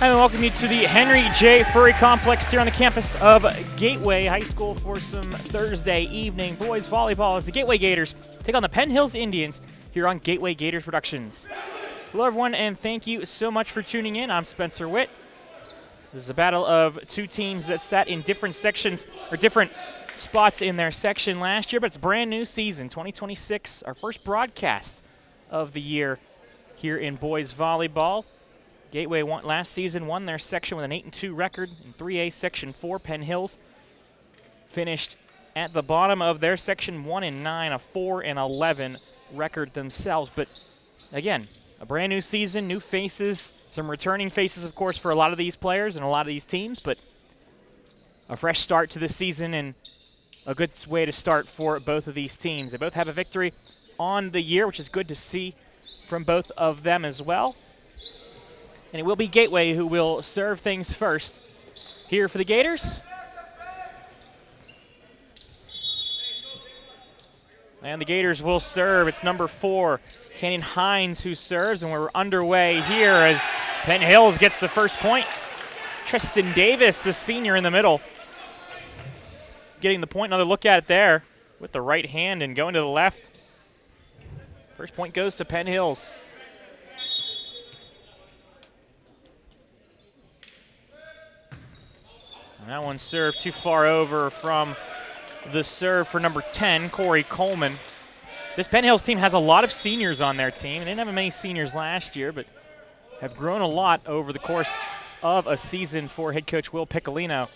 And welcome you to the Henry J. Furry Complex here on the campus of Gateway High School for some Thursday evening boys volleyball as the Gateway Gators take on the Penn Hills Indians here on Gateway Gators Productions. Hello everyone, and thank you so much for tuning in. I'm Spencer Witt. This is a battle of two teams that sat in different sections or different spots in their section last year, but it's a brand new season, 2026, our first broadcast of the year here in boys volleyball. Gateway last season won their section with an 8-2 record in 3A Section 4. Penn Hills finished at the bottom of their section 1-9, a 4-11 record themselves. But again, a brand new season, new faces, some returning faces, of course, for a lot of these players and a lot of these teams, but a fresh start to the season and a good way to start for both of these teams. They both have a victory on the year, which is good to see from both of them as well. And it will be Gateway who will serve things first. Here for the Gators. And the Gators will serve. It's number 4, Canyon Hines, who serves. And we're underway here as Penn Hills gets the first point. Tristan Davis, the senior in the middle, getting the point. Another look at it there with the right hand and going to the left. First point goes to Penn Hills. And that one served too far over from the serve for number 10, Corey Coleman. This Penn Hills team has a lot of seniors on their team. They didn't have many seniors last year, but have grown a lot over the course of a season for head coach Will Piccolino.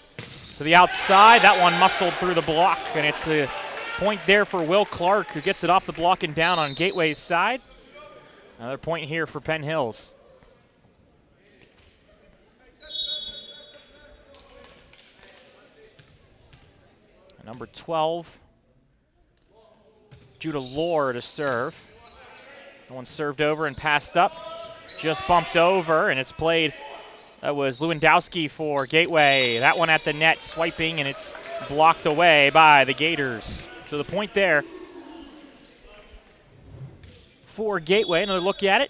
To the outside, that one muscled through the block, and it's a point there for Will Clark, who gets it off the block and down on Gateway's side. Another point here for Penn Hills. Number 12, Judah Lohr to serve. That one served over and passed up. Just bumped over, and it's played. That was Lewandowski for Gateway. That one at the net, swiping, and it's blocked away by the Gators. So the point there for Gateway. Another look at it.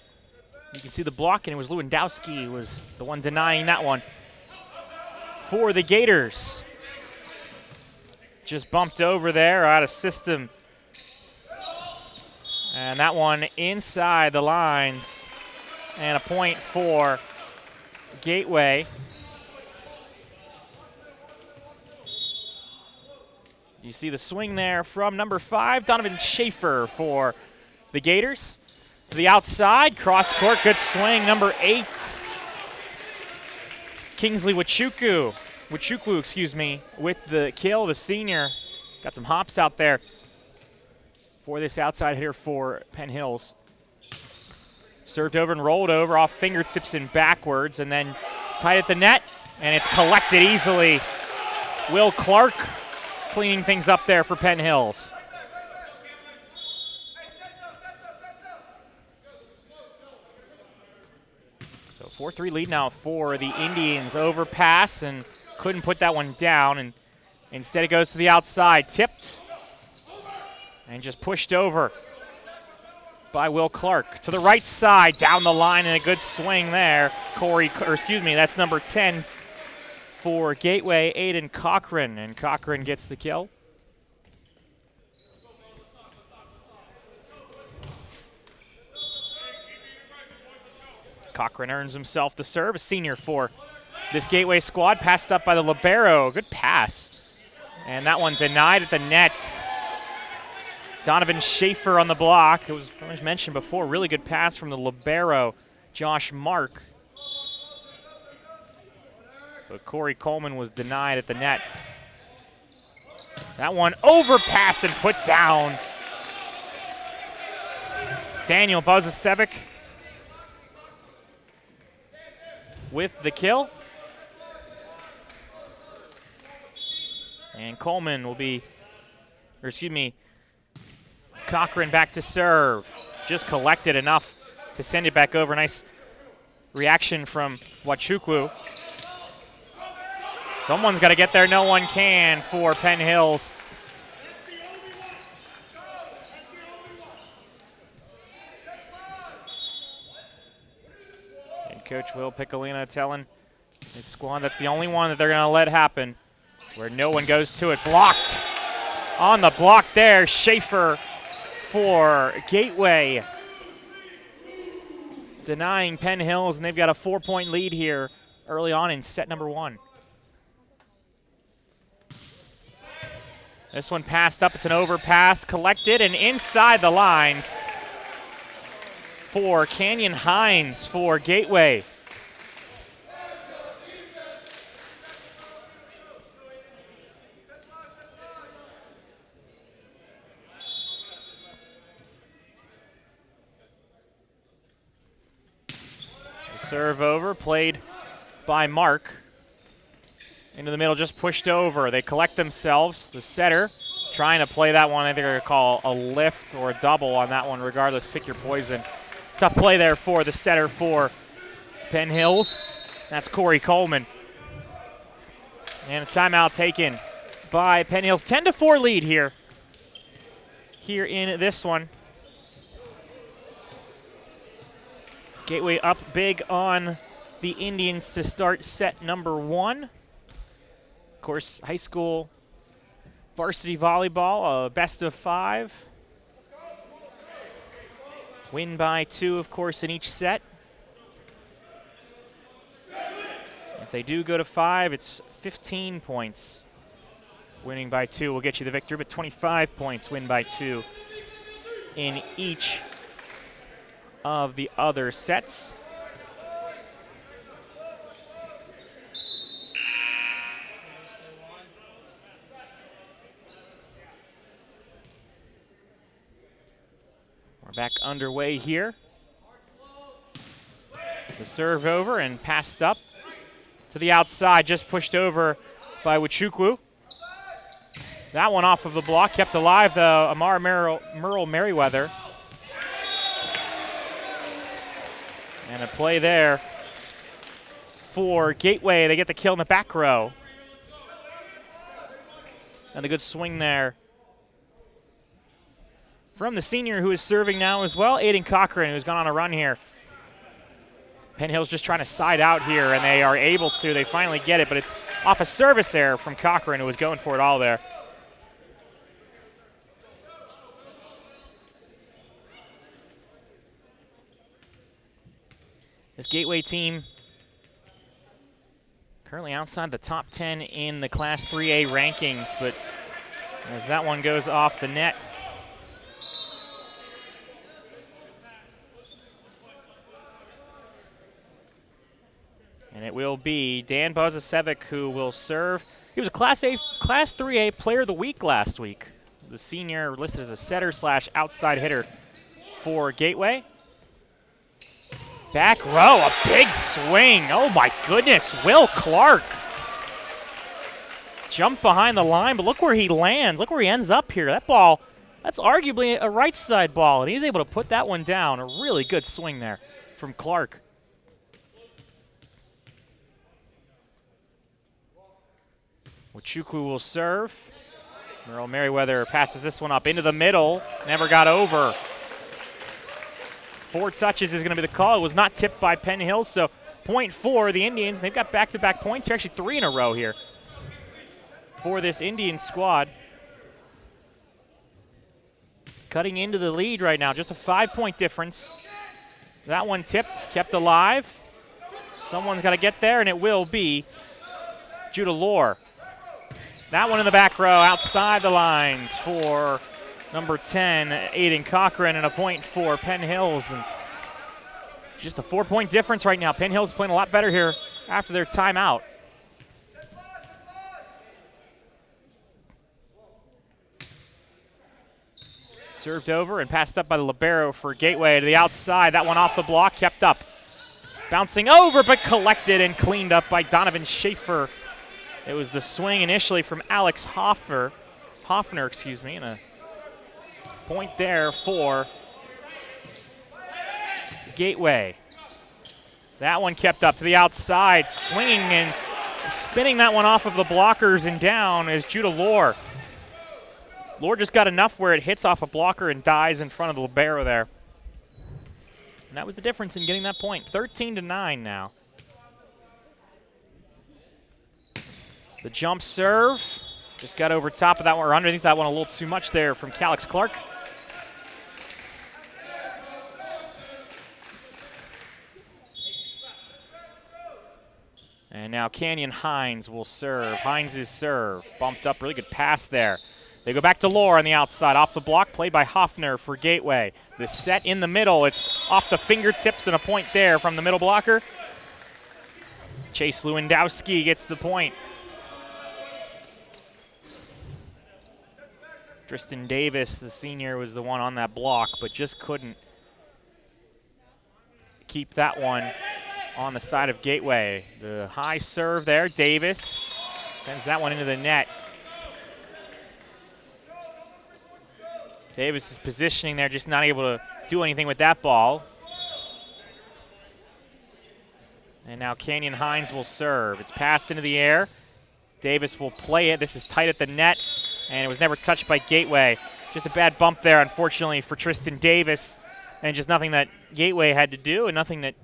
You can see the block, and it was Lewandowski was the one denying that one for the Gators. Just bumped over there, out of system. And that one inside the lines. And a point for Gateway. You see the swing there from number 5, Donovan Shaffer for the Gators. To the outside, cross court, good swing, number 8. Kingsley Nwachukwu, with the kill, the senior. Got some hops out there for this outside hitter for Penn Hills. Served over and rolled over off fingertips and backwards, and then tied at the net, and it's collected easily. Will Clark cleaning things up there for Penn Hills. So 4-3 lead now for the Indians. Overpass and couldn't put that one down, and instead it goes to the outside, tipped and just pushed over by Will Clark. To the right side, down the line, and a good swing there. That's number 10 for Gateway, Aiden Coughran, and Coughran gets the kill. Coughran earns himself the serve, a senior for this Gateway squad. Passed up by the libero. Good pass. And that one denied at the net. Donovan Shaffer on the block. It was mentioned before, really good pass from the libero, Josh Mark. But Corey Coleman was denied at the net. That one overpassed and put down. Daniel Bozicevic with the kill. And Coleman will be, Coughran back to serve. Just collected enough to send it back over. Nice reaction from Nwachukwu. Someone's got to get there. No one can for Penn Hills. Coach Will Piccolina telling his squad that's the only one that they're going to let happen, where no one goes to it. Blocked on the block there. Shaffer for Gateway, denying Penn Hills, and they've got a 4-point lead here early on in set number 1. This one passed up. It's an overpass, collected, and inside the lines for Canyon Hines for Gateway. The serve over, played by Mark. Into the middle, just pushed over. They collect themselves. The setter trying to play that one. I think they're going to call a lift or a double on that one. Regardless, pick your poison. Tough play there for the setter for Penn Hills. That's Corey Coleman. And a timeout taken by Penn Hills. 10-4 lead here in this one. Gateway up big on the Indians to start set number 1. Of course, high school varsity volleyball, best of 5. Win by 2, of course, in each set. If they do go to 5, it's 15 points. Winning by 2 will get you the victory, but 25 points win by 2 in each of the other sets. We're back underway here. The serve over and passed up to the outside, just pushed over by Nwachukwu. That one off of the block, kept alive though, Merle Merriweather. And a play there for Gateway. They get the kill in the back row. And a good swing there from the senior who is serving now as well, Aiden Coughran, who's gone on a run here. Penn Hills just trying to side out here, and they are able to. They finally get it, but it's off a service error from Coughran, who was going for it all there. This Gateway team currently outside the top 10 in the Class 3A rankings, but as that one goes off the net, and it will be Dan Bozicevic who will serve. He was a Class 3A Player of the Week last week. The senior listed as a setter / outside hitter for Gateway. Back row, a big swing. Oh my goodness, Will Clark. Jumped behind the line, but look where he lands. Look where he ends up here. That ball, that's arguably a right side ball, and he's able to put that one down. A really good swing there from Clark. Nwachukwu will serve. Merle Merriweather passes this one up into the middle. Never got over. 4 touches is going to be the call. It was not tipped by Penn Hills, so point for the Indians. They've got back-to-back points here, actually 3 in a row here for this Indian squad. Cutting into the lead right now, just a 5-point difference. That one tipped, kept alive. Someone's got to get there, and it will be Judah Lohr. That one in the back row, outside the lines for number 10, Aiden Coughran, and a point for Penn Hills. And just a 4-point difference right now. Penn Hills playing a lot better here after their timeout. Served over and passed up by the libero for Gateway to the outside. That one off the block, kept up. Bouncing over, but collected and cleaned up by Donovan Shaffer. It was the swing initially from Alex Hoffner, and a point there for Gateway. That one kept up to the outside, swinging and spinning that one off of the blockers, and down is Judah Lohr. Lohr just got enough where it hits off a blocker and dies in front of the libero there. And that was the difference in getting that point. 13-9 now. The jump serve. Just got over top of that one, or underneath that one a little too much there from Calix Clark. And now Canyon Hines will serve. Hines' serve. Bumped up, really good pass there. They go back to Lohr on the outside. Off the block, played by Hoffner for Gateway. The set in the middle. It's off the fingertips and a point there from the middle blocker. Chase Lewandowski gets the point. Tristan Davis, the senior, was the one on that block, but just couldn't keep that one on the side of Gateway. The high serve there, Davis sends that one into the net. Davis is positioning there, just not able to do anything with that ball. And now Canyon Hines will serve. It's passed into the air. Davis will play it. This is tight at the net, and it was never touched by Gateway. Just a bad bump there, unfortunately, for Tristan Davis, and just nothing that Gateway had to do and nothing that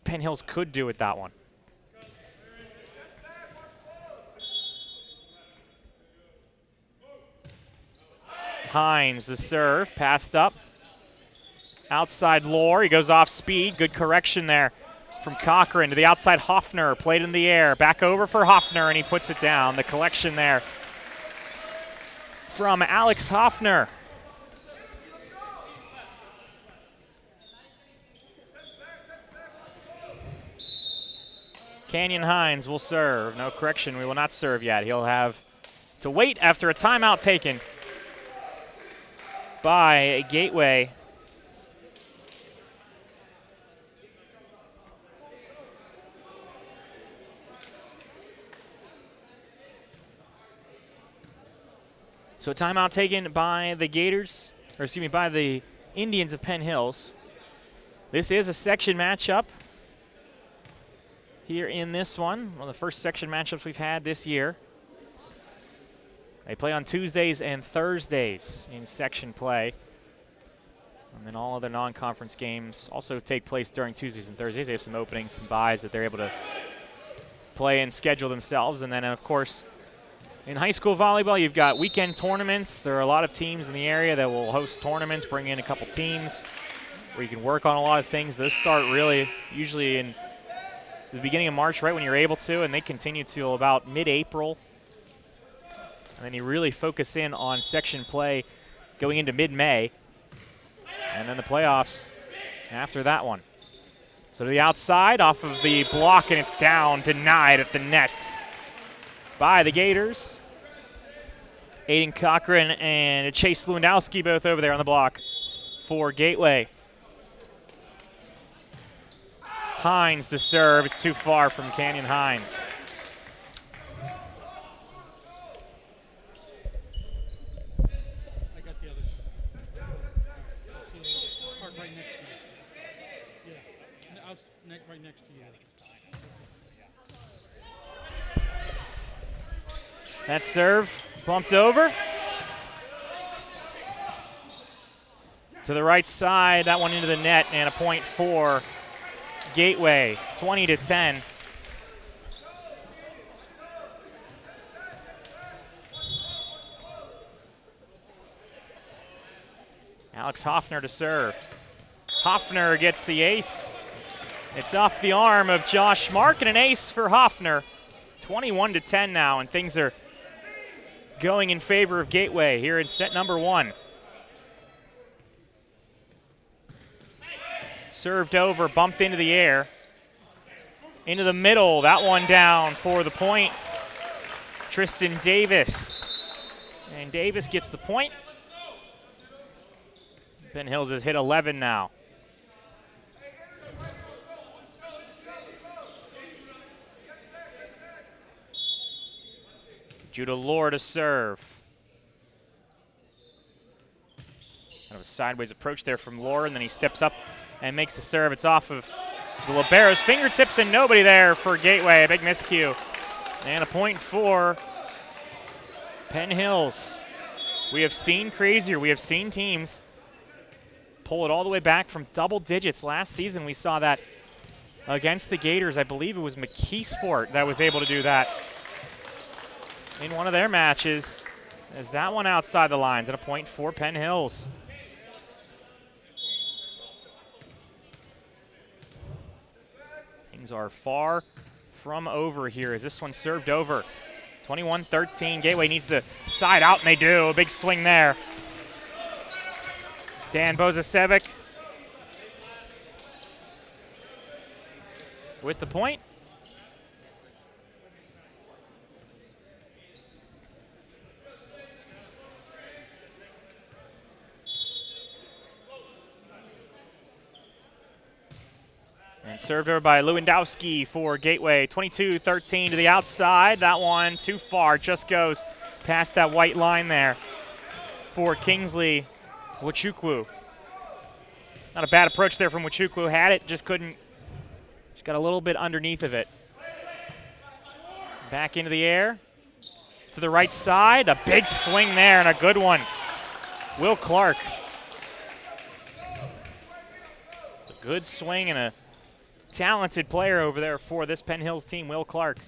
Penn Hills could do with that one. Hines, the serve, passed up. Outside Lohr, he goes off speed. Good correction there from Coughran to the outside Hoffner, played in the air. Back over for Hoffner, and he puts it down. The collection there from Alex Hoffner. Canyon Hines will serve. No correction, we will not serve yet. He'll have to wait after a timeout taken by Gateway. So a timeout taken by the Gators, or excuse me, by the Indians of Penn Hills. This is a section matchup here in this one of the first section matchups we've had this year. They play on Tuesdays and Thursdays in section play. And then all other non-conference games also take place during Tuesdays and Thursdays. They have some openings, some buys that they're able to play and schedule themselves. And then, of course, in high school volleyball, you've got weekend tournaments. There are a lot of teams in the area that will host tournaments, bring in a couple teams where you can work on a lot of things. Those start really usually in the beginning of March, right when you're able to, and they continue till about mid-April. And then you really focus in on section play going into mid-May. And then the playoffs after that one. So to the outside, off of the block, and it's down, denied at the net by the Gators. Aiden Coughran and Chase Lewandowski both over there on the block for Gateway. Hines to serve. It's too far from Canyon Hines. I got the others. Park right next to you. Yeah, I was right next to you. I think it's fine. That serve bumped over. To the right side, that one into the net, and a point for Gateway, 20-10. Alex Hoffner to serve. Hoffner gets the ace. It's off the arm of Josh Mark, and an ace for Hoffner. 21-10 now, and things are going in favor of Gateway here in set number one. Served over, bumped into the air. Into the middle, that one down for the point. Tristan Davis. And Davis gets the point. Penn Hills has hit 11 now. Judah Lohr to serve. Kind of a sideways approach there from Lohr, and then he steps up and makes the serve. It's off of the libero's fingertips, and nobody there for Gateway. A big miscue. And a point for Penn Hills. We have seen crazier. We have seen teams pull it all the way back from double digits. Last season we saw that against the Gators. I believe it was McKeesport that was able to do that in one of their matches. As that one outside the lines, and a point for Penn Hills. Things are far from over here as this one served over. 21-13, Gateway needs to side out, and they do. A big swing there. Dan Bozicevic with the point. And served over by Lewandowski for Gateway. 22-13 to the outside. That one too far, just goes past that white line there for Kingsley. Nwachukwu. Not a bad approach there from Nwachukwu. Had it, just couldn't. Just got a little bit underneath of it. Back into the air. To the right side. A big swing there and a good one. Will Clark. It's a good swing and a talented player over there for this Penn Hills team, Will Clark.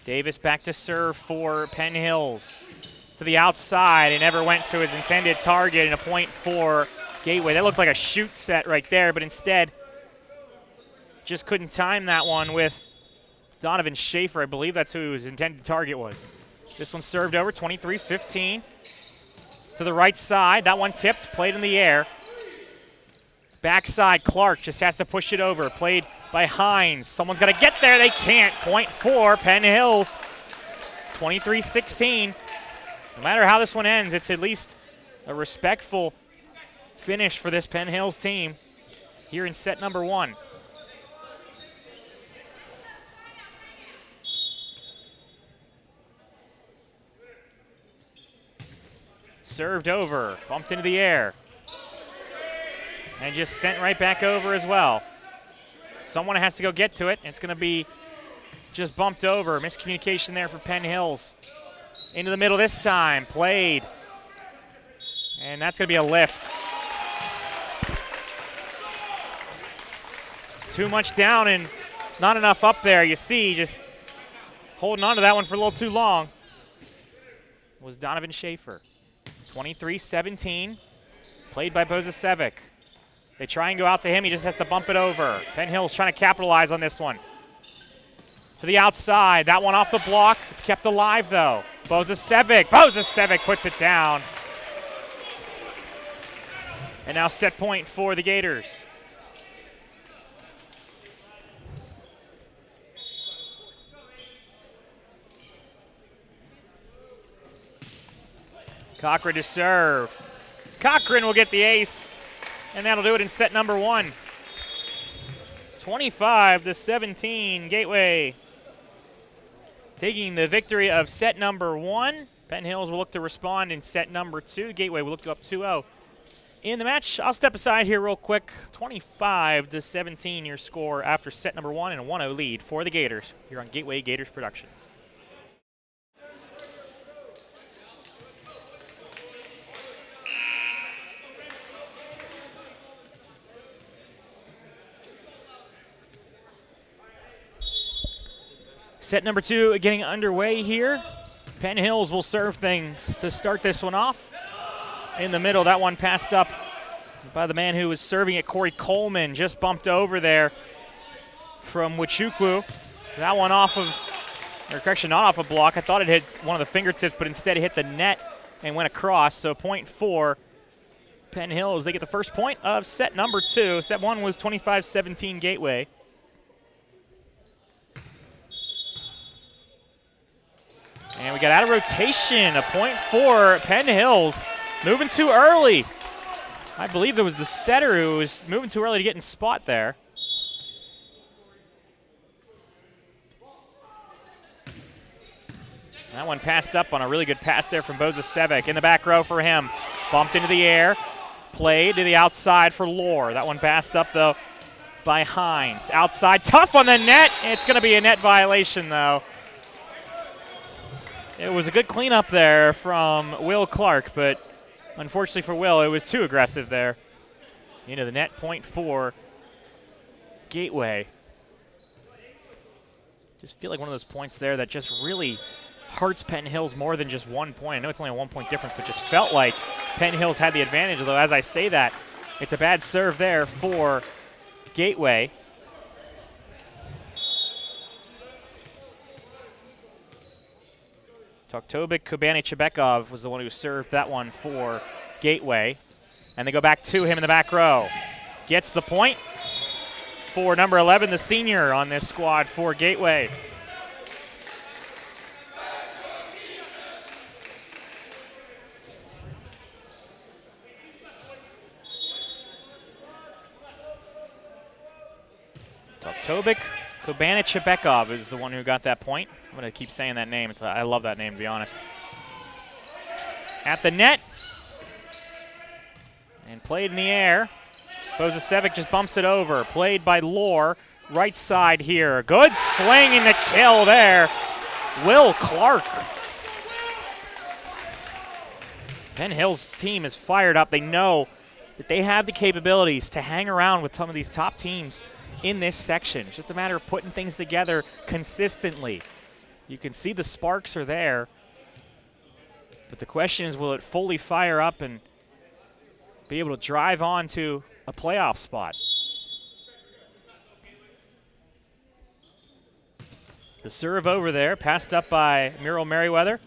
Davis back to serve for Penn Hills. To the outside, and never went to his intended target, and a point for Gateway. That looked like a shoot set right there, but instead just couldn't time that one with Donovan Shaffer. I believe that's who his intended target was. This one served over, 23-15. To the right side, that one tipped, played in the air. Backside, Clark just has to push it over. Played by Hines. Someone's got to get there. They can't. Point for Penn Hills. 23-16. No matter how this one ends, it's at least a respectful finish for this Penn Hills team here in set number one. Served over, bumped into the air, and just sent right back over as well. Someone has to go get to it, and it's going to be just bumped over. Miscommunication there for Penn Hills. Into the middle this time, played, and that's going to be a lift. Too much down and not enough up there. You see, just holding on to that one for a little too long was Donovan Shaffer. 23-17, played by Bozicevic. They try and go out to him. He just has to bump it over. Penn Hills trying to capitalize on this one. To the outside. That one off the block. It's kept alive, though. Bozicevic puts it down. And now set point for the Gators. Coughran to serve. Coughran will get the ace, and that'll do it in set number one. 25-17, Gateway taking the victory of set number one. Penn Hills will look to respond in set number two. Gateway will look to up 2-0 in the match. I'll step aside here real quick. 25-17 your score after set number one, and a 1-0 lead for the Gators here on Gateway Gators Productions. Set number two getting underway here. Penn Hills will serve things to start this one off. In the middle, that one passed up by the man who was serving it, Corey Coleman, just bumped over there from Nwachukwu. That one off of, or correction, not off a block. I thought it hit one of the fingertips, but instead it hit the net and went across. So point for Penn Hills. They get the first point of set number two. Set one was 25-17 Gateway. And we got out of rotation, a point for Penn Hills. Moving too early. I believe there was the setter who was moving too early to get in spot there. That one passed up on a really good pass there from Bozicevic. In the back row for him. Bumped into the air. Played to the outside for Lore. That one passed up, though, by Hines. Outside, tough on the net. It's going to be a net violation, though. It was a good cleanup there from Will Clark, but unfortunately for Will, it was too aggressive there. Into the net, point for Gateway. Just feel like one of those points there that just really hurts Penn Hills more than just 1 point. I know it's only a 1 point difference, but just felt like Penn Hills had the advantage, although as I say that, it's a bad serve there for Gateway. Toktovic Kubani-Chebekov was the one who served that one for Gateway. And they go back to him in the back row. Gets the point for number 11, the senior on this squad for Gateway. Toktovic Kubani-Chebekov is the one who got that point. I'm going to keep saying that name. I love that name, to be honest. At the net. And played in the air. Bozicevic just bumps it over. Played by Lohr. Right side here. Good swing and the kill there. Will Clark. Penn Hills' team is fired up. They know that they have the capabilities to hang around with some of these top teams in this section. It's just a matter of putting things together consistently. You can see the sparks are there. But the question is, will it fully fire up and be able to drive on to a playoff spot? The serve over there, passed up by Muriel Merriweather.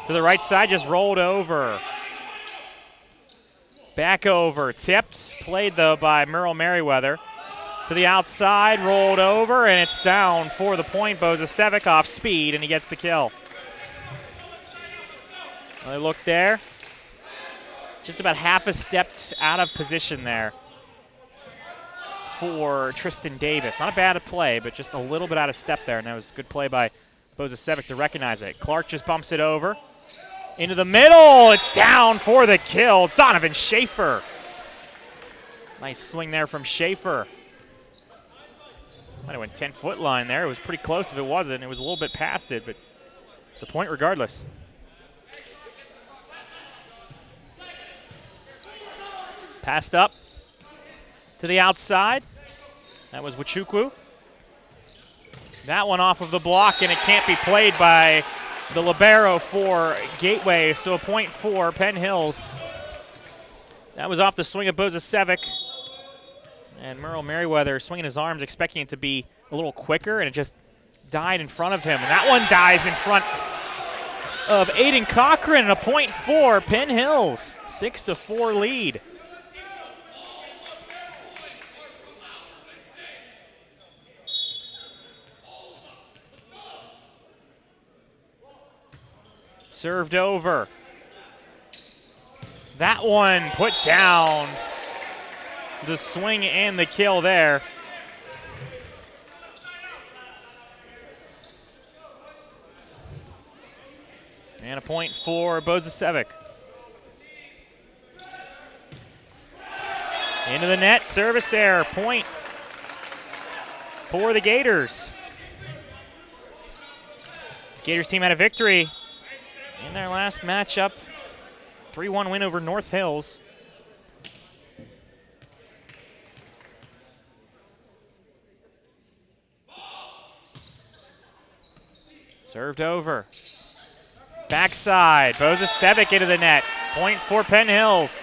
To the right side, just rolled over. Back over, tipped. Played, though, by Muriel Merriweather. To the outside, rolled over, and it's down for the point. Bozicevic off speed, and he gets the kill. Well, look there. Just about half a step out of position there for Tristan Davis. Not a bad play, but just a little bit out of step there, and that was good play by Bozicevic to recognize it. Clark just bumps it over. Into the middle, it's down for the kill. Donovan Shaffer. Nice swing there from Shaffer. Might have went 10-foot line there. It was pretty close if it wasn't. It was a little bit past it, but the point regardless. Passed up to the outside. That was Nwachukwu. That one off of the block, and it can't be played by the libero for Gateway, so a point for Penn Hills. That was off the swing of Bozicevic. And Muriel Merriweather swinging his arms, expecting it to be a little quicker, and it just died in front of him. And that one dies in front of Aiden Coughran, and a point for Penn Hills. 6-4 lead. Served over. That one put down. The swing and the kill there. And a point for Bozicevic. Into the net, service error, point for the Gators. This Gators team had a victory in their last matchup. 3-1 win over North Hills. Served over. Backside. Bozicevic into the net. Point for Penn Hills.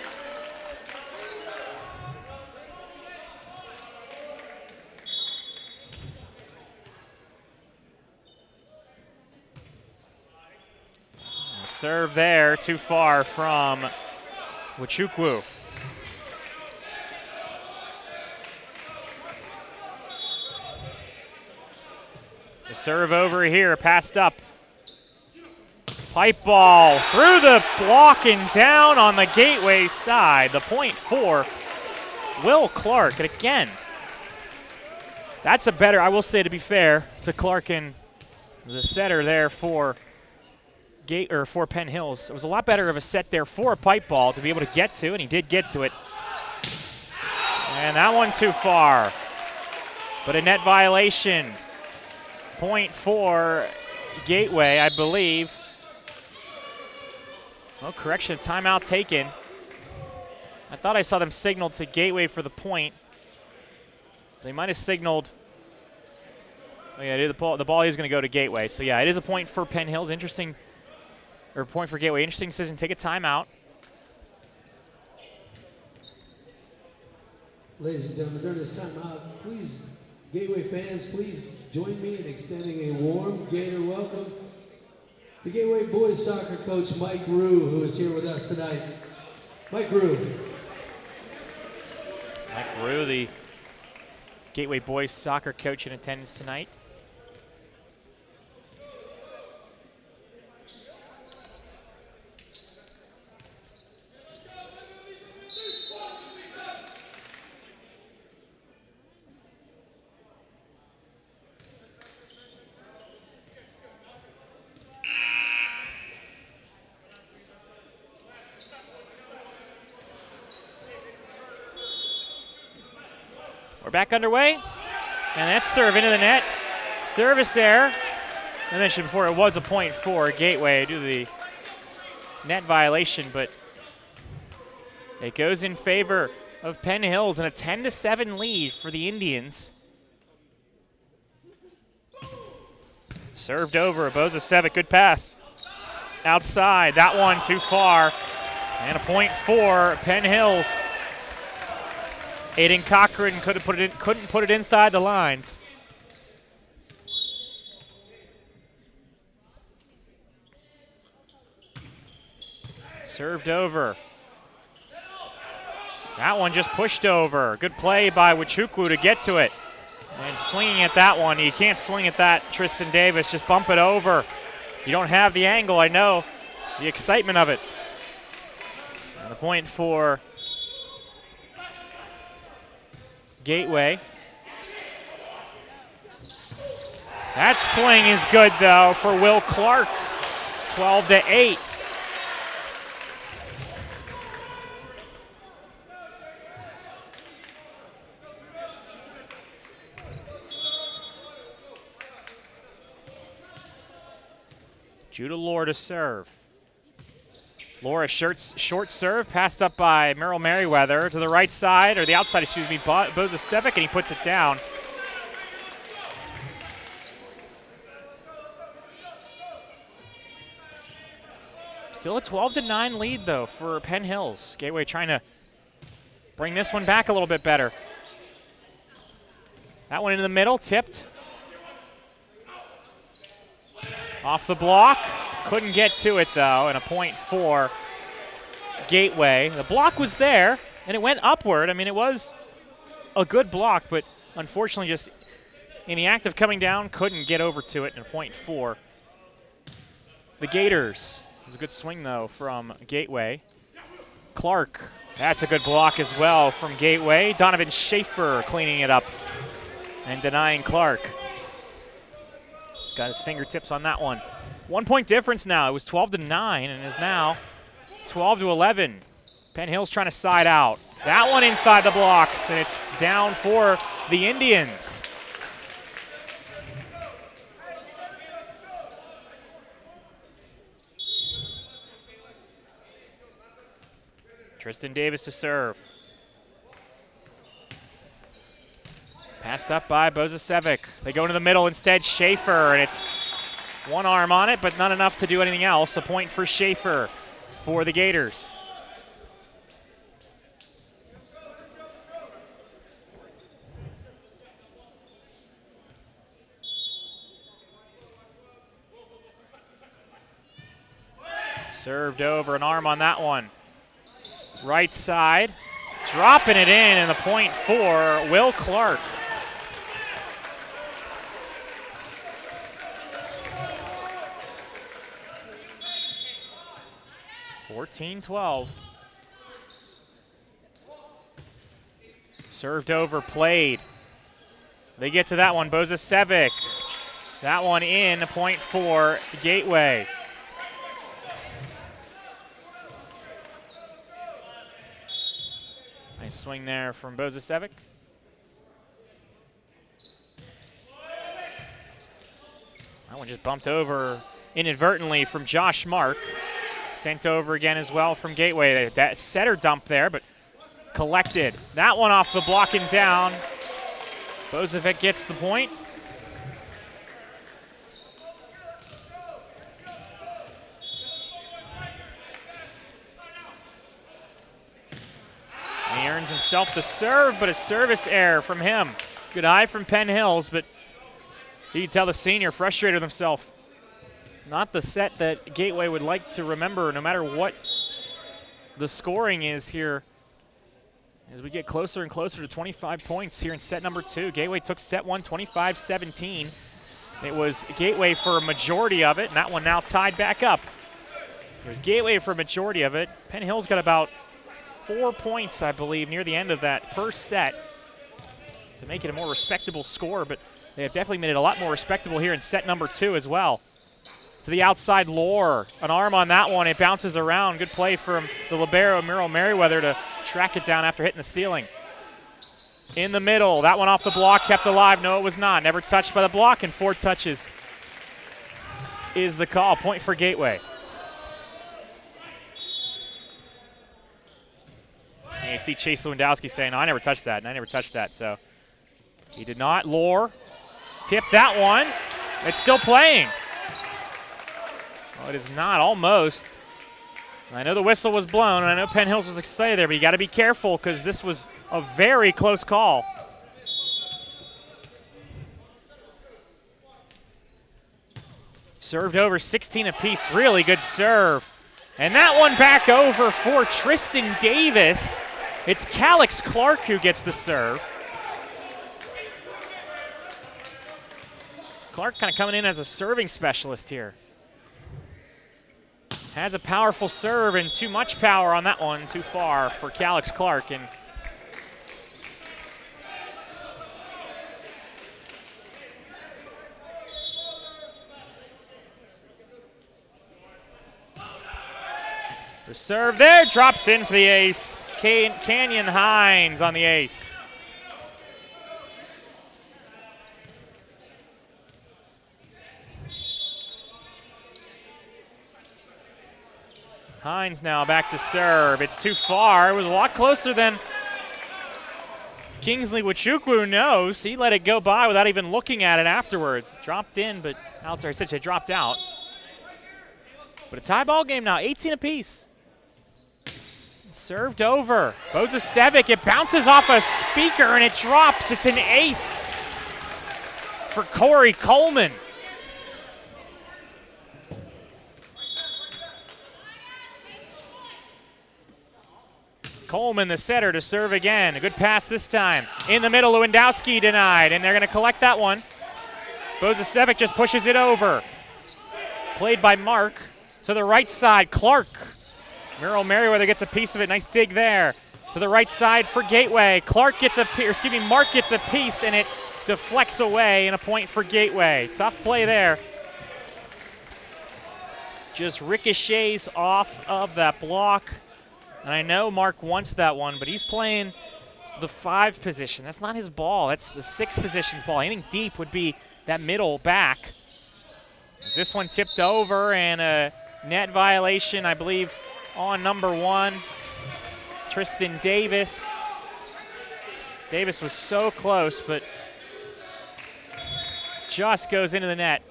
Serve there, too far from Nwachukwu. The serve over here, passed up. Pipe ball through the block and down on the Gateway side. The point for Will Clark. And again, that's a better, I will say to be fair to Clark and the setter there for for Penn Hills. It was a lot better of a set there for a pipe ball to be able to get to, and he did get to it. And that one too far. but a net violation. Point for Gateway, I believe. Oh, correction, timeout taken. I thought I saw them signal to Gateway for the point. They might have signaled. Oh yeah, the ball is going to go to Gateway. So yeah, it is a point for Penn Hills. Interesting, or point for Gateway. Interesting decision. Take a timeout. Ladies and gentlemen, during this timeout, please, Gateway fans, please join me in extending a warm Gator welcome to Gateway boys soccer coach Mike Rue, who is here with us tonight. Mike Rue. Mike Rue, the Gateway boys soccer coach in attendance tonight. We're back underway, and that's serve into the net. Service error. I mentioned before it was a point for Gateway due to the net violation, but it goes in favor of Penn Hills and a 10-7 lead for the Indians. Served over, Bozicevic, good pass. Outside, that one too far, and a point for Penn Hills. Aiden Coughran couldn't put it inside the lines. Served over. That one just pushed over. Good play by Nwachukwu to get to it. And swinging at that one, you can't swing at that, Tristan Davis. Just bump it over. You don't have the angle, I know. The excitement of it. And the point for Gateway. That swing is good though for Will Clark. 12-8. Judah Lore to serve. Laura short serve, passed up by Merrill Merriweather to the right side, or the outside, excuse me, Bozicevic, and he puts it down. Still a 12-9 lead, though, for Penn Hills. Gateway trying to bring this one back a little bit better. That one into the middle, tipped. Off the block. Couldn't get to it, though, and a point for Gateway. The block was there, and it went upward. I mean, it was a good block, but unfortunately just in the act of coming down, couldn't get over to it, and a point for the Gators. It was a good swing, though, from Gateway. Clark, that's a good block as well from Gateway. Donovan Shaffer cleaning it up and denying Clark. He's got his fingertips on that one. 1 point difference now. It was 12-9 and is now 12-11. Penn Hills trying to side out. That one inside the blocks, and it's down for the Indians. Tristan Davis to serve. Passed up by Bozicevic. They go into the middle instead, Shaffer, and it's one arm on it, but not enough to do anything else. A point for Shaffer for the Gators. Served over, an arm on that one. Right side, dropping it in, and the point for Will Clark. (14-12). Served over, played. They get to that one, Bozicevic. That one in, a point for Gateway. Nice swing there from Bozicevic. That one just bumped over inadvertently from Josh Mark. Sent over again as well from Gateway. That setter dump there, but collected. That one off the block and down. Bozicevic gets the point. And he earns himself the serve, but a service error from him. Good eye from Penn Hills, but you can tell the senior frustrated with himself. Not the set that Gateway would like to remember, no matter what the scoring is here. As we get closer and closer to 25 points here in set number 2. Gateway took set 1, 25-17. It was Gateway for a majority of it, and that one now tied back up. It was Gateway for a majority of it. Penn Hills got about 4 points, I believe, near the end of that first set to make it a more respectable score, but they have definitely made it a lot more respectable here in set number 2 as well. To the outside, Lore. An arm on that one. It bounces around. Good play from the libero, Merrill Merriweather, to track it down after hitting the ceiling. In the middle. That one off the block, kept alive. No, it was not. Never touched by the block, and 4 touches is the call. Point for Gateway. And you see Chase Lewandowski saying, "No, I never touched that, and I never touched that." So he did not. Lore tipped that one. It's still playing. Oh, it is not, almost. I know the whistle was blown, and I know Penn Hills was excited there, but you got to be careful because this was a very close call. Served over 16 apiece. Really good serve. And that one back over for Tristan Davis. It's Calix Clark who gets the serve. Clark kind of coming in as a serving specialist here. Has a powerful serve and too much power on that one, too far for Calix Clark. And the serve there drops in for the ace. Canyon Hines on the ace. Hines now back to serve. It's too far. It was a lot closer than Kingsley Nwachukwu knows. He let it go by without even looking at it afterwards. Dropped in, but outside, I said it dropped out. But a tie ball game now, 18 apiece. Served over. Bozicevic, it bounces off a speaker and it drops. It's an ace for Corey Coleman. Coleman, the setter, to serve again. A good pass this time. In the middle, Lewandowski denied, and they're going to collect that one. Bozicevic just pushes it over. Played by Mark. To the right side, Clark. Merrill Merriweather gets a piece of it. Nice dig there. To the right side for Gateway. Mark gets a piece, and it deflects away, and a point for Gateway. Tough play there. Just ricochets off of that block. And I know Mark wants that one, but he's playing the 5 position. That's not his ball. That's the 6 position's ball. Anything deep would be that middle back. Is this one tipped over, and a net violation, I believe, on number 1, Tristan Davis. Davis was so close, but just goes into the net.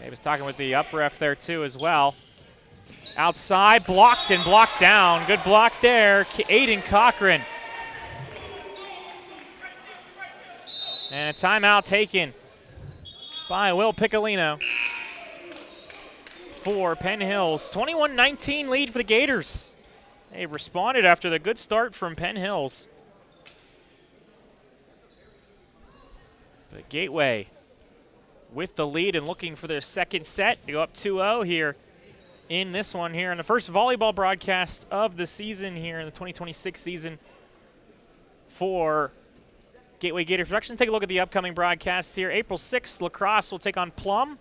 Davis talking with the up ref there too as well. Outside, blocked and blocked down. Good block there, Aiden Coughran. And a timeout taken by Will Piccolino for Penn Hills. 21-19 lead for the Gators. They responded after the good start from Penn Hills. But Gateway with the lead and looking for their second set to go up 2-0 here in this one here in the first volleyball broadcast of the season here in the 2026 season for Gateway Gators Production. Take a look at the upcoming broadcasts here. April 6th, lacrosse will take on Plum.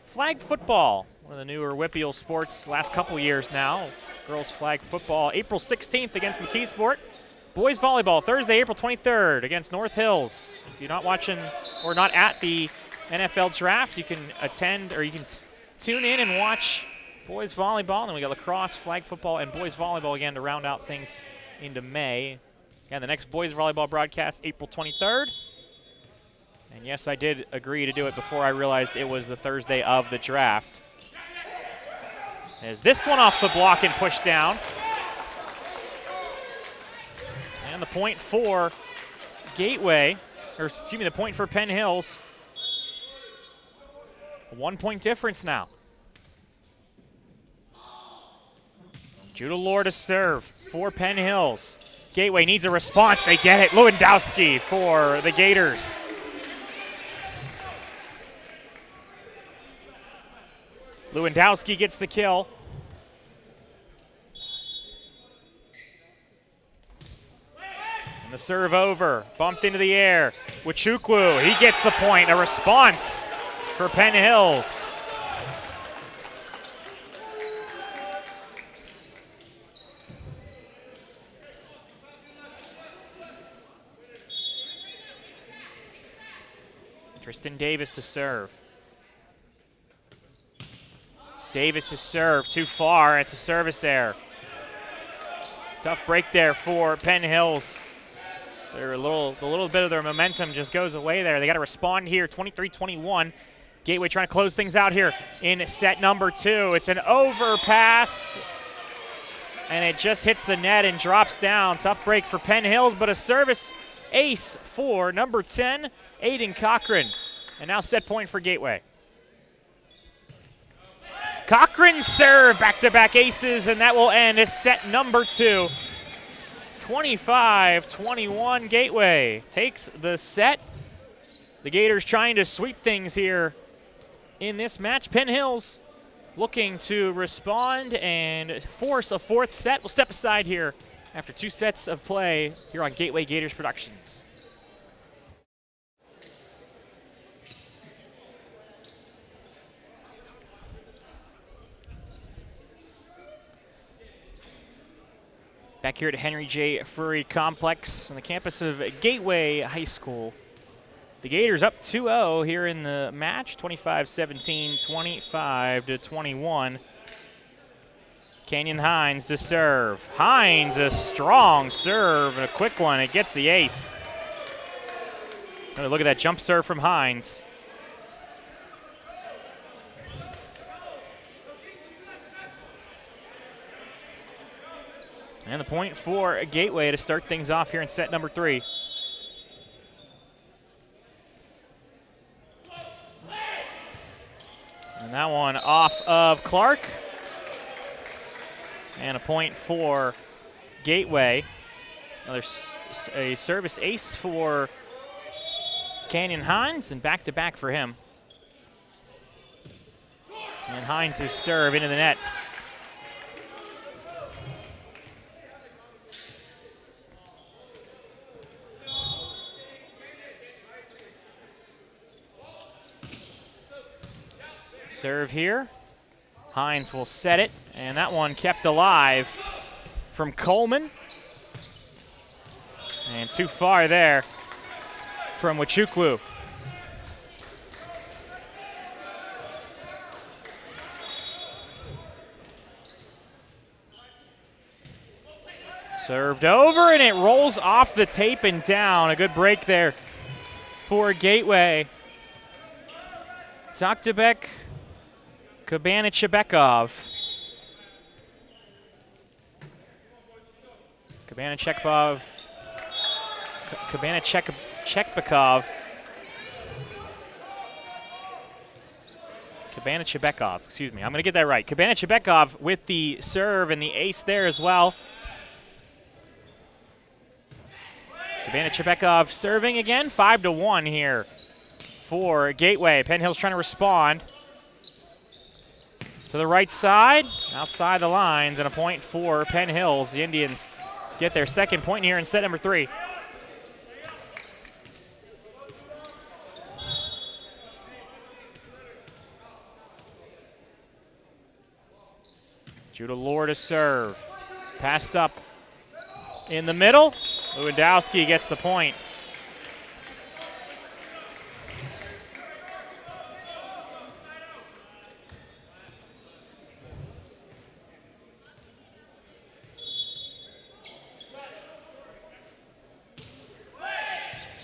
Flag football, one of the newer WPIAL sports last couple years now. Girls flag football, April 16th against McKeesport. Boys volleyball, Thursday, April 23rd against North Hills. If you're not watching or not at the NFL draft. You can attend, or you can tune in and watch boys volleyball. And then we got lacrosse, flag football, and boys volleyball again to round out things into May. And the next boys volleyball broadcast, April 23rd. And yes, I did agree to do it before I realized it was the Thursday of the draft. As this one off the block and pushed down. And the point for Gateway, or excuse me, the point for Penn Hills. A 1-point difference now. Judah Lore to serve for Penn Hills. Gateway needs a response. They get it. Lewandowski for the Gators. Lewandowski gets the kill. And the serve over, bumped into the air. Nwachukwu, he gets the point. A response for Penn Hills. Tristan Davis to serve. Davis is served too far. It's a service error. Tough break there for Penn Hills. They're the little bit of their momentum just goes away there. They got to respond here. 23-21. Gateway trying to close things out here in set number 2. It's an overpass, and it just hits the net and drops down. Tough break for Penn Hills, but a service ace for number 10, Aiden Coughran. And now set point for Gateway. Coughran serve, back-to-back aces, and that will end set number 2. 25-21, Gateway takes the set. The Gators trying to sweep things here in this match. Penn Hills looking to respond and force a 4th set. We'll step aside here after 2 sets of play here on Gateway Gators Productions. Back here at Henry J. Furry Complex on the campus of Gateway High School. The Gators up 2-0 here in the match, 25-17, 25-21. Canyon Hines to serve. Hines, a strong serve and a quick one. It gets the ace. Look at that jump serve from Hines. And the point for Gateway to start things off here in set number 3. And that one off of Clark. And a point for Gateway. Another a service ace for Canyon Hines, and back-to-back for him. And Hines' serve into the net. Serve here. Hines will set it, and that one kept alive from Coleman. And too far there from Nwachukwu. Served over, and it rolls off the tape and down. A good break there for Gateway. Zakdebek, Kabanachebekov. Kabanachebekov. Kabanachebekov, excuse me. I'm going to get that right. Kabanachebekov with the serve and the ace there as well. Kabanachebekov serving again. 5-1 here for Gateway. Penn Hills trying to respond. To the right side, outside the lines, and a point for Penn Hills. The Indians get their second point here in set number 3. Judah Lore to serve. Passed up in the middle. Lewandowski gets the point.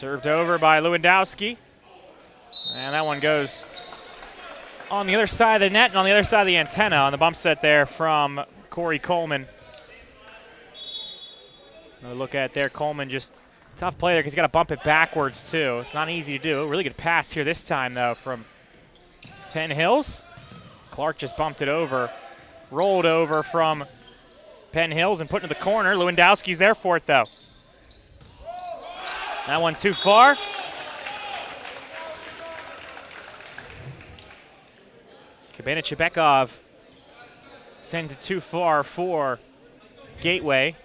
Served over by Lewandowski. And that one goes on the other side of the net and on the other side of the antenna on the bump set there from Corey Coleman. Another look at there, Coleman just tough play there because he's got to bump it backwards too. It's not easy to do. Really good pass here this time though from Penn Hills. Clark just bumped it over, rolled over from Penn Hills and put into the corner. Lewandowski's there for it though. That one too far. Chebekov sends it too far for Gateway.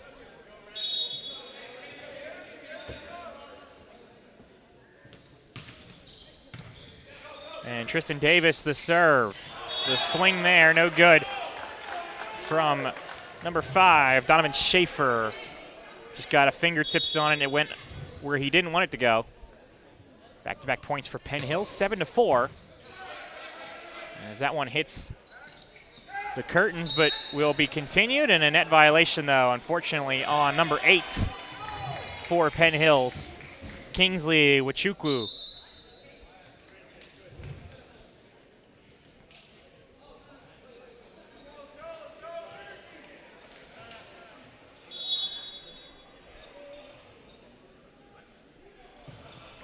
And Tristan Davis the serve. The swing there, no good. From number 5, Donovan Shaffer. Just got a fingertips on it and it went where he didn't want it to go. Back-to-back points for Penn Hills, 7-4. As that one hits the curtains, but will be continued. And a net violation, though, unfortunately, on number 8 for Penn Hills, Kingsley Nwachukwu.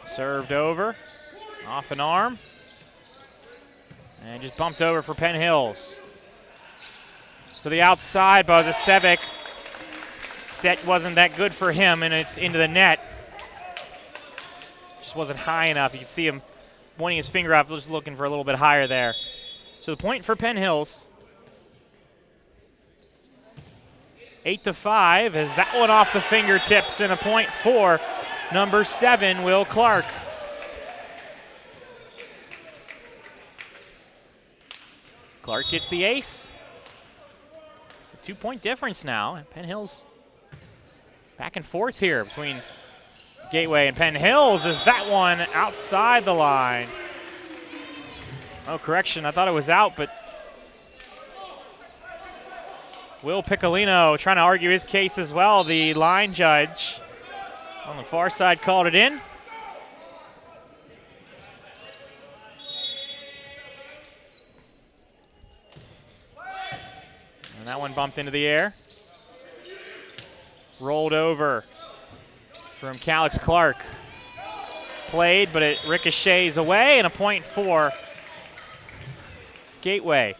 Served over, off an arm. And just bumped over for Penn Hills. To the outside, Bozicevic. Set wasn't that good for him, and it's into the net. Just wasn't high enough. You can see him pointing his finger up, just looking for a little bit higher there. So the point for Penn Hills. 8-5 as that one off the fingertips, and a point for number 7, Will Clark. Clark gets the ace. A 2-point difference now. Penn Hills back and forth here between Gateway and Penn Hills. Is that one outside the line? Oh, correction. I thought it was out, but Will Piccolino trying to argue his case as well. The line judge on the far side called it in. And that one bumped into the air. Rolled over from Calix Clark. Played, but it ricochets away, and a point for Gateway.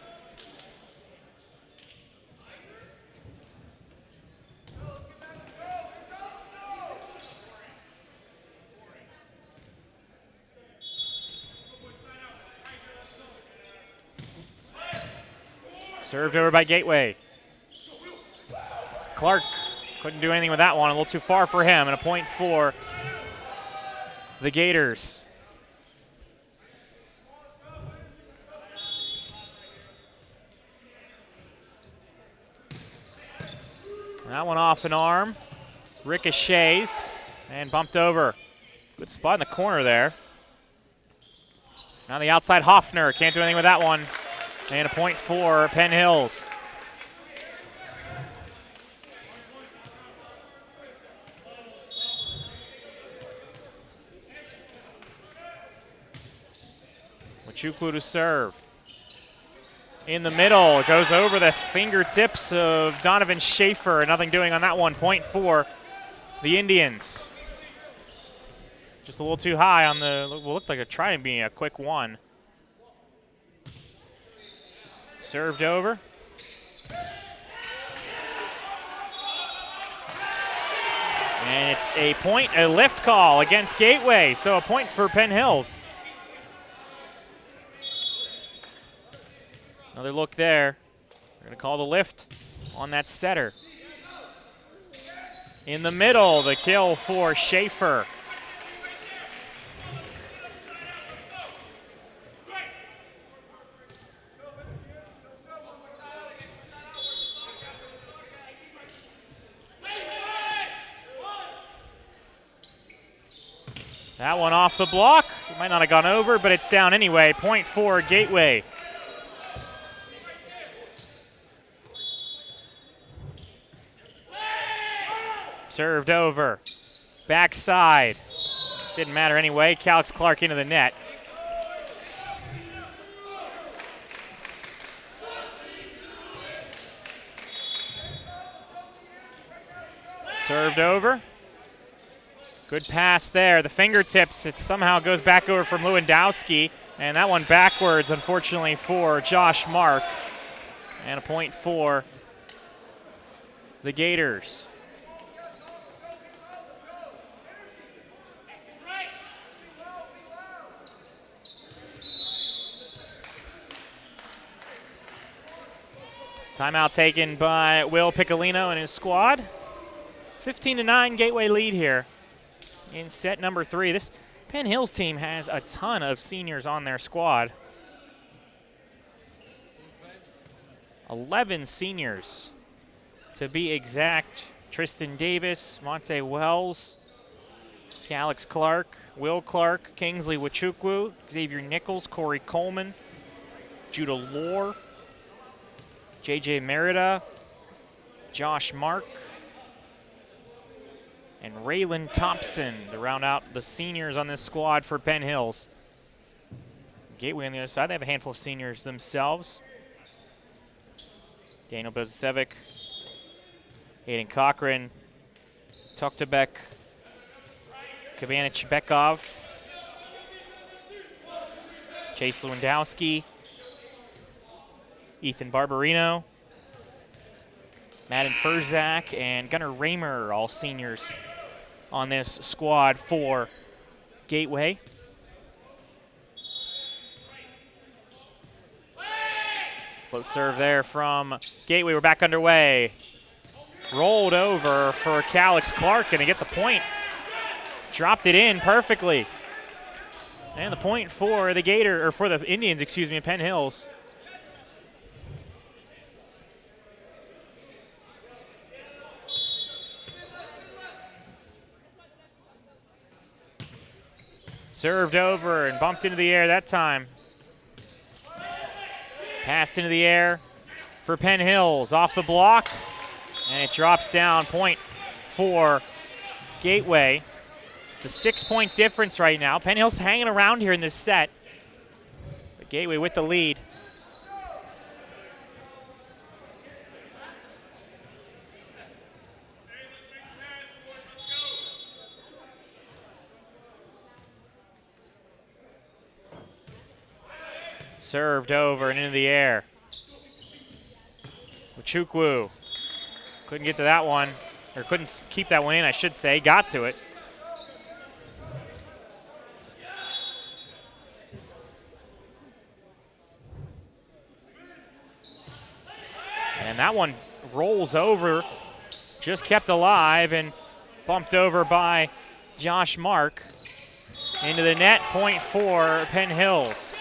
Served over by Gateway. Clark couldn't do anything with that one. A little too far for him, and a point for the Gators. That one off an arm. Ricochets and bumped over. Good spot in the corner there. Now the outside Hoffner. Can't do anything with that one. And a point for Penn Hills. Nwachukwu to serve. In the middle, it goes over the fingertips of Donovan Shaffer. Nothing doing on that one. Point for the Indians. Just a little too high on the, looked like a try and be a quick one. Served over. And it's a point, a lift call against Gateway. So a point for Penn Hills. Another look there. They're going to call the lift on that setter. In the middle, the kill for Shaffer. That one off the block. It might not have gone over, but it's down anyway. Point for Gateway. Served over. Backside. Didn't matter anyway. Alex Clark into the net. Served over. Good pass there. The fingertips, it somehow goes back over from Lewandowski. And that one backwards, unfortunately, for Josh Mark. And a point for the Gators. Timeout taken by Will Piccolino and his squad. 15-9 Gateway lead here in set number 3. This Penn Hills team has a ton of seniors on their squad. 11 seniors to be exact. Tristan Davis, Monte Wells, Alex Clark, Will Clark, Kingsley Nwachukwu, Xavier Nichols, Corey Coleman, Judah Lohr, JJ Merida, Josh Mark, and Raylan Thompson to round out the seniors on this squad for Penn Hills. Gateway on the other side, they have a handful of seniors themselves. Daniel Bozicevic, Aiden Coughran, Tuktabek, Kavana Chebekov, Chase Lewandowski, Ethan Barbarino, Madden Furzak, and Gunnar Raymer, all seniors on this squad for Gateway. Float serve there from Gateway. We're back underway. Rolled over for Alex Clark, and to get the point. Dropped it in perfectly. And the point for the Gator, or for the Indians, excuse me, Penn Hills. Served over and bumped into the air that time. Passed into the air for Penn Hills, off the block, and it drops down. Point for Gateway. It's a 6-point difference right now. Penn Hills hanging around here in this set. But Gateway with the lead. Served over and into the air. Nwachukwu couldn't get to that one, or couldn't keep that one in, I should say. Got to it. And that one rolls over, just kept alive and bumped over by Josh Mark. Into the net, point for Penn Hills.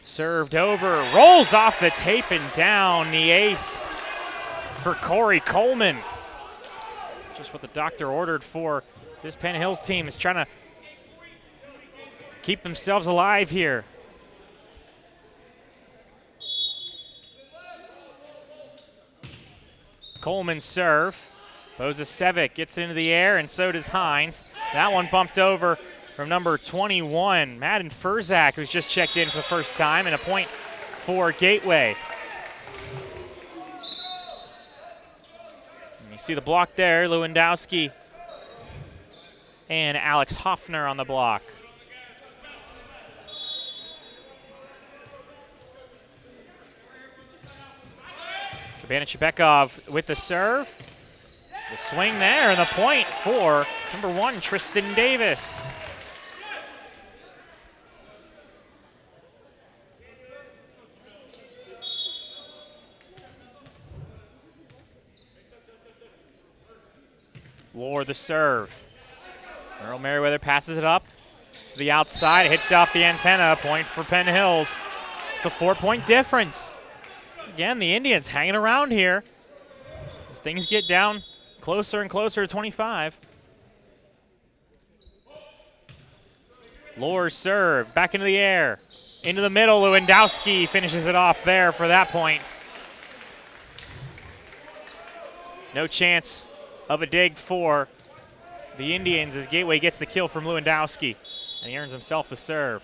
Served over, rolls off the tape and down. The ace for Corey Coleman. Just what the doctor ordered for this Penn Hills team, is trying to keep themselves alive here. Coleman serve. Bozicevic gets into the air, and so does Hines. That one bumped over from number 21, Madden Furzak, who's just checked in for the first time, and a point for Gateway. And you see the block there, Lewandowski and Alex Hoffner on the block. Kavana Chebekov with the serve. The swing there, and the point for number 1, Tristan Davis. Lohr the serve. Earl Merriweather passes it up to the outside. It hits off the antenna. Point for Penn Hills. It's a 4-point difference. Again, the Indians hanging around here as things get down closer and closer to 25. Lohr serve, back into the air. Into the middle, Lewandowski finishes it off there for that point. No chance of a dig for the Indians as Gateway gets the kill from Lewandowski, and he earns himself the serve.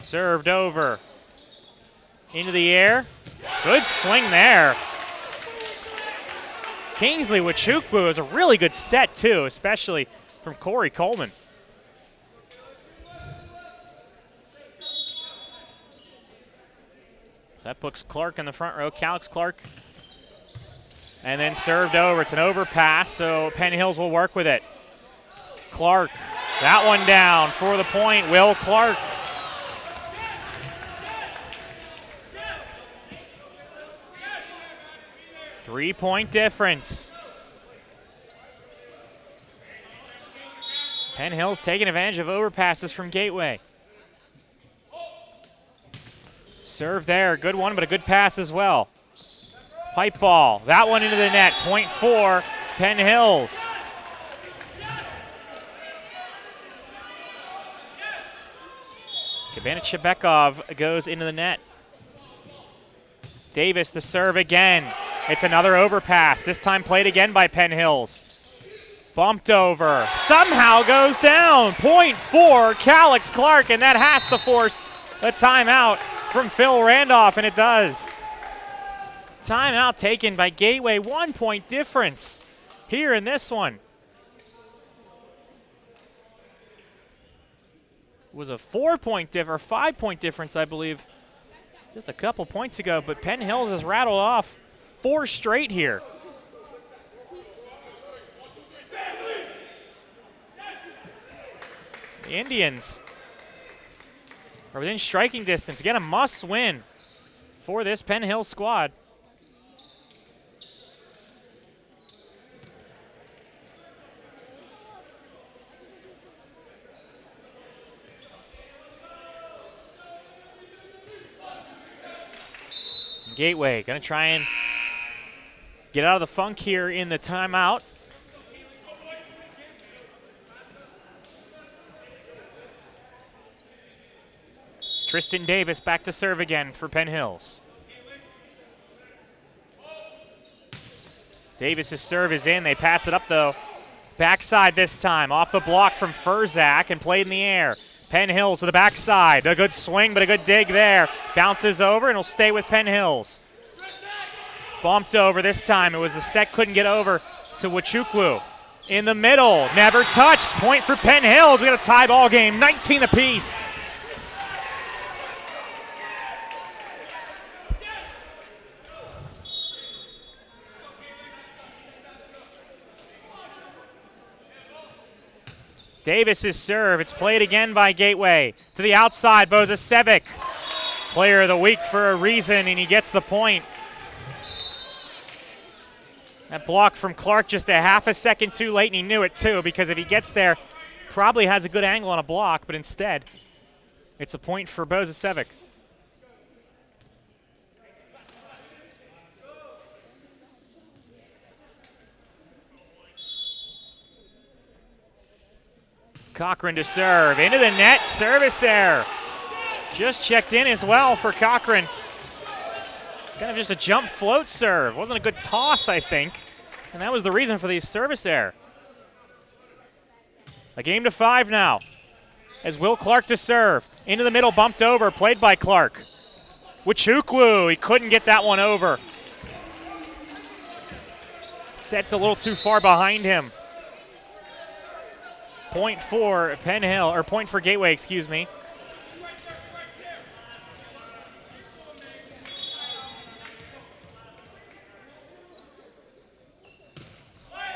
Served over. Into the air. Good swing there. Kingsley Nwachukwu is a really good set too, especially from Corey Coleman. So that puts Clark in the front row, Calix Clark. And then served over. It's an overpass, so Penn Hills will work with it. Clark, that one down for the point. Will Clark. Three-point difference. Penn Hills taking advantage of overpasses from Gateway. Serve there, good one, but a good pass as well. Pipe ball, that one into the net, point for Penn Hills. Kabanich-Shebekov goes into the net. Davis to serve again. It's another overpass, this time played again by Penn Hills. Bumped over, somehow goes down. Point for Calix Clark, and that has to force a timeout from Phil Randolph, and it does. Timeout taken by Gateway, 1 point difference here in this one. It was a 4-point or 5-point difference, I believe, just a couple points ago, but Penn Hills has rattled off 4 straight here. The Indians are within striking distance. Again, a must win for this Penn Hills squad. Gateway gonna try and get out of the funk here in the timeout. Tristan Davis back to serve again for Penn Hills. Davis's serve is in, they pass it up though. Backside this time, off the block from Furzak and played in the air. Penn Hills to the backside, a good swing but a good dig there. Bounces over and will stay with Penn Hills. Bumped over this time, it was the set couldn't get over to Nwachukwu. In the middle, never touched, point for Penn Hills. We got a tie ball game, 19 apiece. Davis's serve, it's played again by Gateway. To the outside, Bozicevic. Player of the week for a reason, and he gets the point. That block from Clark just a half a second too late, and he knew it too, because if he gets there, probably has a good angle on a block, but instead, it's a point for Bozicevic. Coughran to serve, into the net, service error. Just checked in as well for Coughran. Kind of just a jump float serve. Wasn't a good toss, I think. And that was the reason for the service error. A game to 5 now. As Will Clark to serve. Into the middle, bumped over, played by Clark. Nwachukwu, he couldn't get that one over. Set's a little too far behind him. Point for Penn Hill, or point for Gateway, excuse me.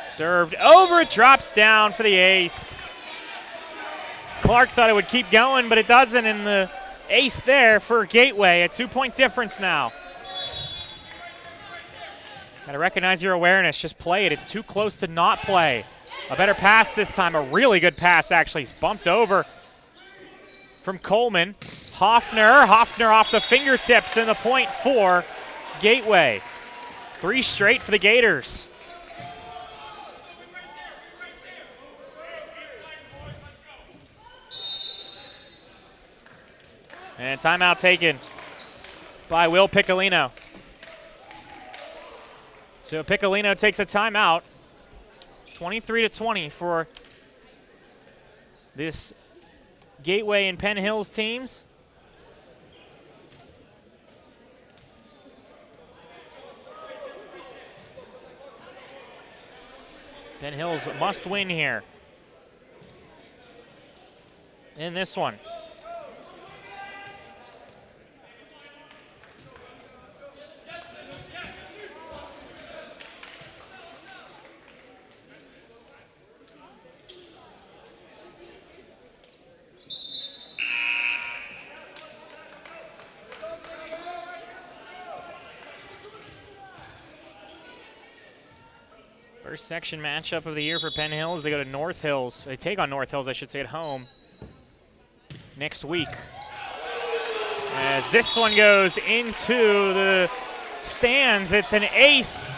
Served over, it drops down for the ace. Clark thought it would keep going, but it doesn't, and the ace there for Gateway, a 2-point difference now. Gotta recognize your awareness, just play it. It's too close to not play. A better pass this time, a really good pass actually. He's bumped over from Coleman. Hoffner off the fingertips, and the point for Gateway. 3 straight for the And timeout taken by Will Piccolino. So Piccolino takes a timeout. 23-20 for this Gateway and Penn Hills teams. Penn Hills must win here in this one. First section matchup of the year for Penn Hills. They go to North Hills. They take on North Hills, I should say, at home next week. As this one goes into the stands, it's an ace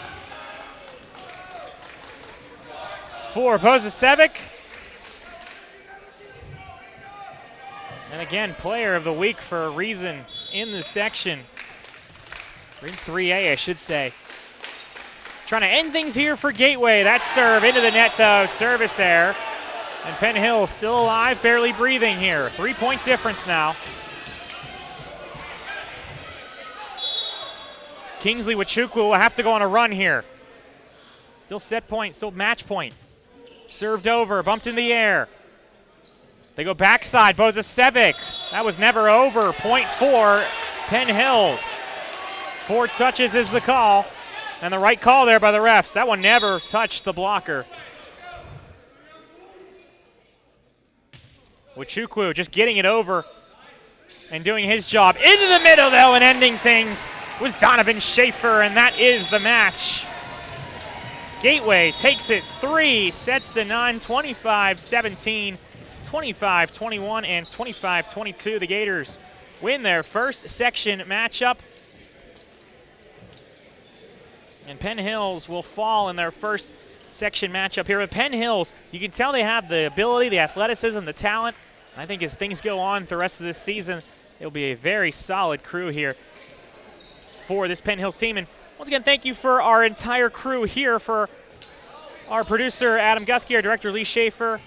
for Bozicevic. And again, player of the week for a reason in the section. In 3A, I should say. Trying to end things here for Gateway. That serve into the net, though. Service error. And Penn Hills still alive, barely breathing here. 3-point difference now. Kingsley Nwachukwu will have to go on a run here. Still set point, still match point. Served over, bumped in the air. They go backside, Bozicevic. That was never over. Point for Penn Hills. 4 touches is the call. And the right call there by the refs. That one never touched the blocker. Nwachukwu just getting it over and doing his job. Into the middle, though, and ending things was Donovan Shaffer, and that is the match. Gateway takes it 3 sets to none, 25-17, 25-21, and 25-22. The Gators win their first section matchup. And Penn Hills will fall in their first section matchup here. With Penn Hills, you can tell they have the ability, the athleticism, the talent. I think as things go on the rest of this season, it'll be a very solid crew here for this Penn Hills team. And once again, thank you for our entire crew here, for our producer, Adam Gusky, our director, Lee Shaffer,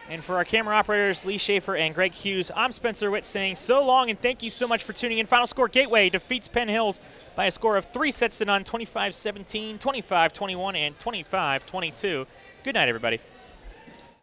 and for our camera operators, Lee Shaffer and Greg Hughes. I'm Spencer Witt saying so long, and thank you so much for tuning in. Final score, Gateway defeats Penn Hills by a score of 3 sets to none, 25-17, 25-21, and 25-22. Good night, everybody.